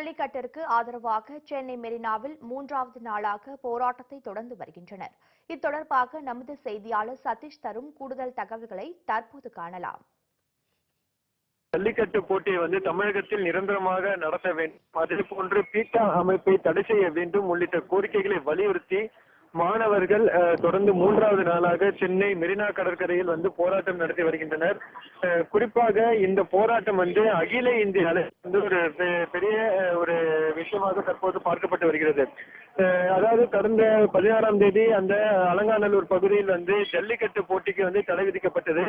ஜல்லிக்கட்டிற்கு ஆதரவாக சென்னை மெரினாவில் 3வது நாளாக போராட்டத்தை தொடர்ந்து வருகின்றனர். இத்தொடர்பாக நமது செய்தியாளர் சதீஷ் தரும் கூடுதல் தகவல்களை தற்போது காணலாம். ஜல்லிக்கட்டு போட்டியை தமிழகத்தில் நிரந்தரமாக நடத்த வேண்டும், அதேபோன்று பீட்டா அமைப்பை தடை செய்ய வேண்டும் உள்ளிட்ட கோரிக்கைகளை வலியுறுத்தி மாணவர்கள் தொடர்ந்து 3வது நாளாக சென்னை மெரினா கடற்கரையில் போராட்டம் நடத்தி வருகின்றனர். குறிப்பாக இந்த போராட்டம் அகில இந்திய அளவில் ஒரு பெரிய ஒரு விஷயமாக தற்போது பார்க்கப்பட்டு வருகிறது. அதாவது கடந்த 16ஆம் தேதி அந்த அலங்காநல்லூர் பகுதியில் ஜல்லிக்கட்டு போட்டிக்கு தடை விதிக்கப்பட்டது.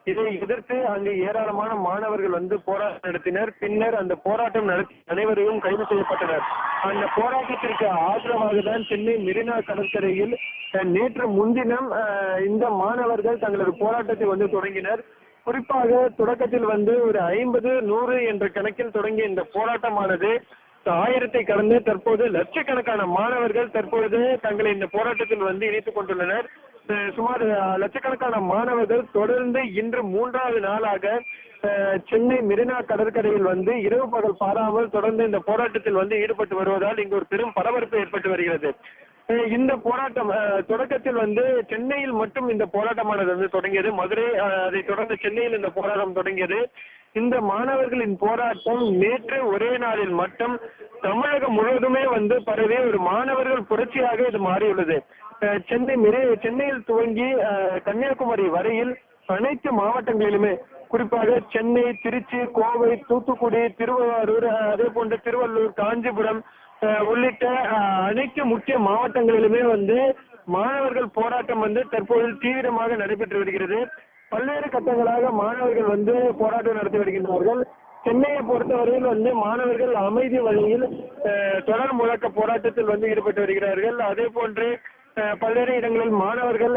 இதை எதிர்த்து அங்கு ஏராளமான மாணவர்கள் போராட்டம் நடத்தினர். பின்னர் அந்த போராட்டம் நடத்தி அனைவரையும் கைது செய்யப்பட்டனர். அந்த போராட்டத்திற்கு ஆதரவாக தான் சென்னை மெரினா கடற்கரையில் நேற்று முன்தினம் இந்த மாணவர்கள் தங்களது போராட்டத்தை தொடங்கினர். குறிப்பாக தொடக்கத்தில் ஒரு 50-100 என்ற கணக்கில் தொடங்கிய இந்த போராட்டமானது 1000 கடந்து தற்போது லட்சக்கணக்கான மாணவர்கள் தற்போது தங்களை இந்த போராட்டத்தில் இணைத்துக் கொண்டுள்ளனர். சுமார் லட்சக்கணக்கான மாணவர்கள் தொடர்ந்து இன்று 3வது நாளாக சென்னை மெரினா கடற்கரையில் இரவு பகல் பாராமல் தொடர்ந்து இந்த போராட்டத்தில் ஈடுபட்டு வருவதால் இங்கு ஒரு பெரும் பரபரப்பு ஏற்பட்டு வருகிறது. இந்த போராட்டம் தொடக்கத்தில் சென்னையில் மட்டும் இந்த போராட்டமானது தொடங்கியது. மதுரை, அதை தொடர்ந்து சென்னையில் இந்த போராட்டம் தொடங்கியது. இந்த மாணவர்களின் போராட்டம் நேற்று ஒரே நாளில் மட்டும் தமிழகம் முழுவதுமே பரவி ஒரு மாணவர்கள் புரட்சியாக இது மாறியுள்ளது. சென்னையில் துவங்கி கன்னியாகுமரி வரையில் அனைத்து மாவட்டங்களிலுமே, குறிப்பாக சென்னை, திருச்சி, கோவை, தூத்துக்குடி, திருவாரூர், அதே போன்ற திருவள்ளூர், காஞ்சிபுரம் உள்ளிட்ட அனைத்து முக்கிய மாவட்டங்களிலுமே மாணவர்கள் போராட்டம் தற்போது தீவிரமாக நடைபெற்று வருகிறது. பல்வேறு கட்டங்களாக மாணவர்கள் போராட்டம் நடத்தி வருகின்றார்கள். சென்னையை பொறுத்தவரையில் மாணவர்கள் அமைதி வழியில் தொடர் முழக்க போராட்டத்தில் ஈடுபட்டு வருகிறார்கள். அதே போன்று பல்வேறு இடங்களில் மாணவர்கள்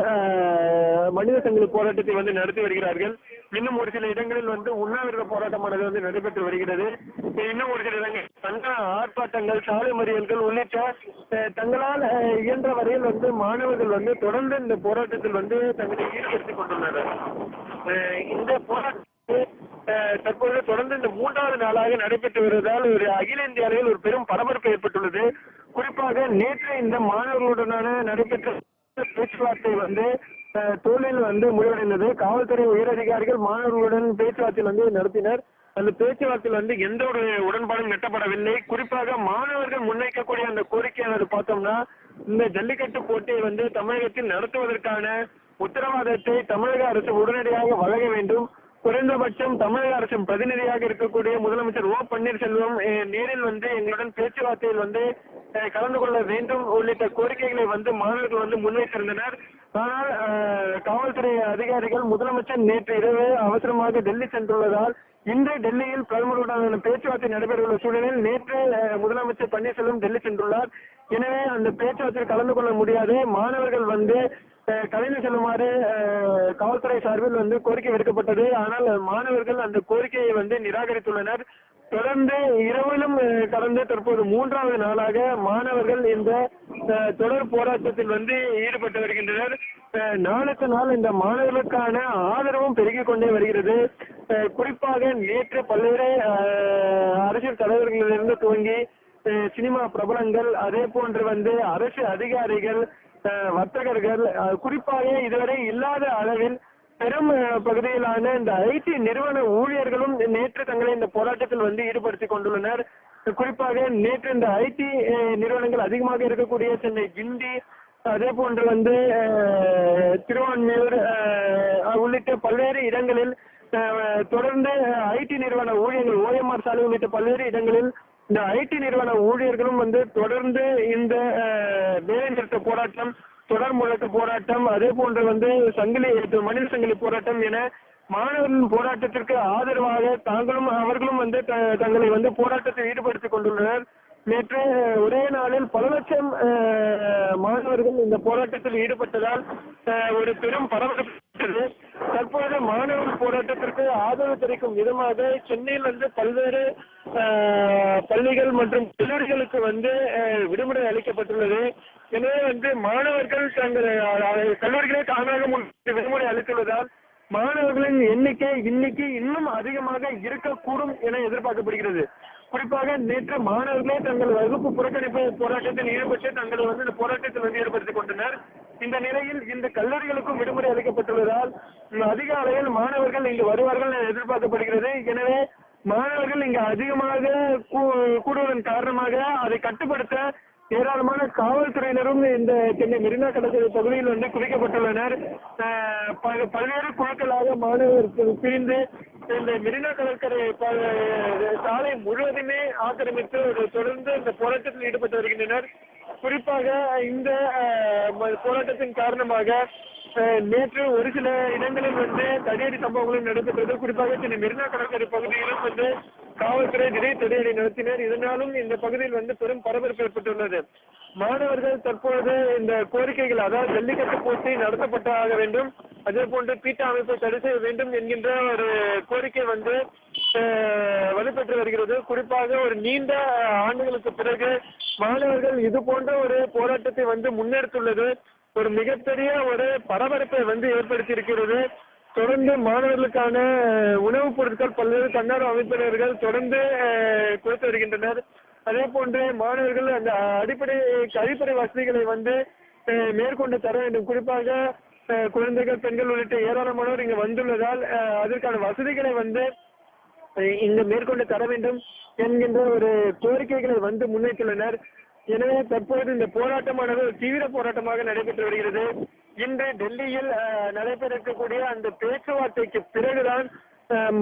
மனித சங்கிலி போராட்டத்தை நடத்தி வருகிறார்கள். இன்னும் ஒரு சில இடங்களில் உண்ணாவிரத போராட்டமானது நடைபெற்று வருகிறது. இன்னும் ஒரு சில இடங்கள் சங்க ஆர்ப்பாட்டங்கள், சாலை மறியல்கள் உள்ளிட்ட தங்களால் இயன்ற வரையில் மாணவர்கள் தொடர்ந்து இந்த போராட்டத்தில் தங்களை ஈடுபடுத்திக் கொண்டுள்ளனர். இந்த போராட்டத்தை தற்போது தொடர்ந்து இந்த 3வது நாளாக நடைபெற்று வருவதால் ஒரு அகில இந்திய அளவில் ஒரு பெரும் பரபரப்பு ஏற்பட்டுள்ளது. குறிப்பாக நேற்று இந்த மாணவர்களுடனான நடைபெற்ற பேச்சுவார்த்தை தோல்வியில் முடிவடைந்தது. காவல்துறை உயரதிகாரிகள் மாணவர்களுடன் பேச்சுவார்த்தை நடத்தினர். அந்த பேச்சுவார்த்தையில் எந்த ஒரு உடன்பாடும் எட்டப்படவில்லை. குறிப்பாக மாணவர்கள் முன்வைக்கக்கூடிய அந்த கோரிக்கையானது பார்த்தோம்னா, இந்த ஜல்லிக்கட்டு போட்டியை தமிழகத்தில் நடத்துவதற்கான உத்தரவாதத்தை தமிழக அரசு உடனடியாக வழங்க வேண்டும். குறைந்தபட்சம் தமிழக அரசின் பிரதிநிதியாக இருக்கக்கூடிய முதலமைச்சர் ஓ பன்னீர்செல்வம் நேரில் எங்களுடன் பேச்சுவார்த்தையில் கலந்து கொள்ள வேண்டும் உள்ளிட்ட கோரிக்கைகளை மாணவர்கள் முன்வைத்திருந்தனர். ஆனால் காவல்துறை அதிகாரிகள் முதலமைச்சர் நேற்று இரவு அவசரமாக டெல்லி சென்றுள்ளதால் இன்று டெல்லியில் பிரதமருடனான பேச்சுவார்த்தை நடைபெறவுள்ள சூழலில் நேற்று முதலமைச்சர் பன்னீர்செல்வம் டெல்லி சென்றுள்ளார். எனவே அந்த பேச்சுவார்த்தையில் கலந்து கொள்ள முடியாது. மாணவர்கள் கலைந்து செல்லுமாறு காவல்துறை சார்பில் கோரிக்கை விடுக்கப்பட்டது. ஆனால் மாணவர்கள் அந்த கோரிக்கையை நிராகரித்துள்ளனர். தொடர்ந்து இரவிலும் கடந்த தற்போது 3வது நாளாக மாணவர்கள் இந்த தொடர் போராட்டத்தில் ஈடுபட்டு வருகின்றனர். நாளுக்கு நாள் இந்த மாணவர்களுக்கான ஆதரவும் பெருகிக் கொண்டே வருகிறது. குறிப்பாக நேற்று பல்வேறு அரசியல் தலைவர்களிலிருந்து துவங்கி சினிமா பிரபலங்கள், அதே போன்று அரசு அதிகாரிகள், வர்த்தகர்கள், குறிப்பாக இதுவரை இல்லாத அளவில் பெரும் பகுதியிலான இந்த ஐடி நிறுவன ஊழியர்களும் நேற்று தங்களை இந்த போராட்டத்தில் ஈடுபடுத்திக் கொண்டுள்ளனர். குறிப்பாக நேற்று இந்த ஐடி நிறுவனங்கள் அதிகமாக இருக்கக்கூடிய சென்னை, கிண்டி, அதே போன்று திருவான்மியூர் உள்ளிட்ட பல்வேறு இடங்களில் தொடர்ந்து ஐடி நிறுவன ஊழியர்கள், OMR சாலை உள்ளிட்ட பல்வேறு இடங்களில் இந்த ஐடி நிறுவன ஊழியர்களும் தொடர்ந்து இந்த வேலை நிறுத்த போராட்டம், தொடர் முழக்க போராட்டம், அதே போன்று மனித சங்கிலி போராட்டம் என மாணவர்களின் போராட்டத்திற்கு ஆதரவாக அவர்களும் தங்களை போராட்டத்தில் ஈடுபடுத்திக் கொண்டுள்ளனர். நேற்று ஒரே நாளில் பல லட்சம் மாணவர்கள் இந்த போராட்டத்தில் ஈடுபட்டதால் ஒரு பெரும் பரபரப்பு. தற்போது மாணவர் போராட்டத்திற்கு ஆதரவு தெரிவிக்கும் விதமாக சென்னையில் பல்வேறு பள்ளிகள் மற்றும் கல்லூரிகளுக்கு விடுமுறை அளிக்கப்பட்டுள்ளது. எனவே மாணவர்கள் தங்கள் கல்லூரிகளே தானாக விடுமுறை அளித்துள்ளதால் மாணவர்களின் எண்ணிக்கை இன்னைக்கு இன்னும் அதிகமாக இருக்கக்கூடும் என எதிர்பார்க்கப்படுகிறது. குறிப்பாக நேற்று மாணவர்களே தங்கள் வகுப்பு புறக்கணிப்பு போராட்டத்தில் ஈடுபட்டு தங்களை வந்து இந்த போராட்டத்தில் ஈடுபடுத்திக் கொண்டனர். இந்த நிலையில் இந்த கல்லூரிகளுக்கும் விடுமுறை அளிக்கப்பட்டுள்ளதால் அதிக அளவில் மாணவர்கள் இங்கு வருவார்கள் என எதிர்பார்க்கப்படுகிறது. எனவே மாணவர்கள் இங்கு அதிகமாக கூடுவதன் காரணமாக அதை கட்டுப்படுத்த ஏராளமான காவல்துறையினரும் இந்த சென்னை மெரினா கடற்கரை பகுதியில் வந்து குவிக்கப்பட்டுள்ளனர். பல்வேறு குழுக்களாக மாணவர்கள் பிரிந்து இந்த மெரினா கடற்கரை சாலை முழுவதுமே ஆக்கிரமித்து தொடர்ந்து இந்த போராட்டத்தில் ஈடுபட்டு வருகின்றனர். குறிப்பாக இந்த போராட்டத்தின் காரணமாக நேற்று ஒரு சில இடங்களில் வந்து தடியடி சம்பவங்களும் நடைபெற்றது. குறிப்பாக சென்னை மெரினா கடற்கரை பகுதியிலும் வந்து காவல்துறை திடீர் தடியடி நடத்தினர். இதனாலும் இந்த பகுதியில் வந்து பெரும் பரபரப்பு ஏற்பட்டுள்ளது. மாணவர்கள் தற்பொழுது இந்த கோரிக்கைகள், அதாவது ஜல்லிக்கட்டு போட்டி நடத்தப்பட்டாக வேண்டும், அதே போன்று பீட்டா அமைப்பை தடை செய்ய வேண்டும் என்கின்ற ஒரு கோரிக்கை வந்து வலுப்பெற்று வருகிறது. குறிப்பாக ஒரு நீண்ட ஆண்டுகளுக்கு பிறகு மாணவர்கள் இது போன்ற ஒரு போராட்டத்தை வந்து முன்னெடுத்துள்ளது ஒரு மிகப்பெரிய ஒரு பரபரப்பை வந்து ஏற்படுத்தி இருக்கிறது. தொடர்ந்து மாணவர்களுக்கான உணவுப் பொருட்கள் பல்வேறு தன்னார்வ அமைப்பினர்கள் தொடர்ந்து கொடுத்து வருகின்றனர். அதே போன்று மாணவர்கள் அந்த அடிப்படை கழிப்பறை வசதிகளை வந்து மேற்கொண்டு தர வேண்டும். குறிப்பாக குழந்தைகள், பெண்கள் உள்ளிட்ட ஏராளமானோர் இங்கு வந்துள்ளதால் அதற்கான வசதிகளை வந்து இங்கு மேற்கொண்டு தர வேண்டும் என்கின்ற ஒரு கோரிக்கைகளை வந்து முன்வைத்துள்ளனர். எனவே தற்போது இந்த போராட்டமானது ஒரு தீவிர போராட்டமாக நடைபெற்று வருகிறது. இன்று டெல்லியில் நடைபெற இருக்கக்கூடிய அந்த பேச்சுவார்த்தைக்கு பிறகுதான்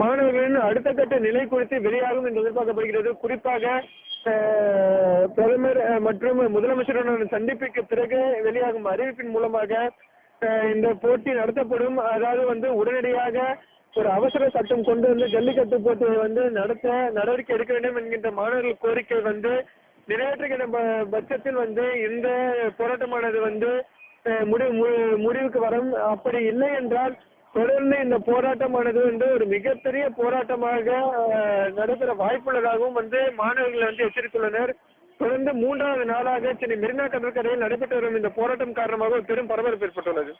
மாணவர்களின் அடுத்த கட்ட நிலை குறித்து வெளியாகும் என்று எதிர்பார்க்கப்படுகிறது. குறிப்பாக பிரதமர் மற்றும் முதலமைச்சருடன் சந்திப்புக்கு பிறகு வெளியாகும் அறிவிப்பின் மூலமாக இந்த போட்டி நடத்தப்படும். அதாவது வந்து உடனடியாக ஒரு அவசர சட்டம் கொண்டு வந்து ஜல்லிக்கட்டு போட்டியை வந்து நடத்த நடவடிக்கை எடுக்க வேண்டும் என்கின்ற மாணவர்கள் கோரிக்கை வந்து நிறைவேற்றுகிற பட்சத்தில் வந்து இந்த போராட்டமானது வந்து முடிவுக்கு வரும். அப்படி இல்லை என்றால் தொடர்ந்து இந்த போராட்டமானது வந்து ஒரு மிகப்பெரிய போராட்டமாக நடைபெற வாய்ப்புள்ளதாகவும் வந்து மாணவர்கள் வந்து எச்சரித்துள்ளனர். தொடர்ந்து 3வது நாளாக சென்னை மெரினா கடற்கரையில் நடைபெற்று வரும் இந்த போராட்டம் காரணமாக ஒரு பெரும் பரபரப்பு ஏற்பட்டுள்ளது.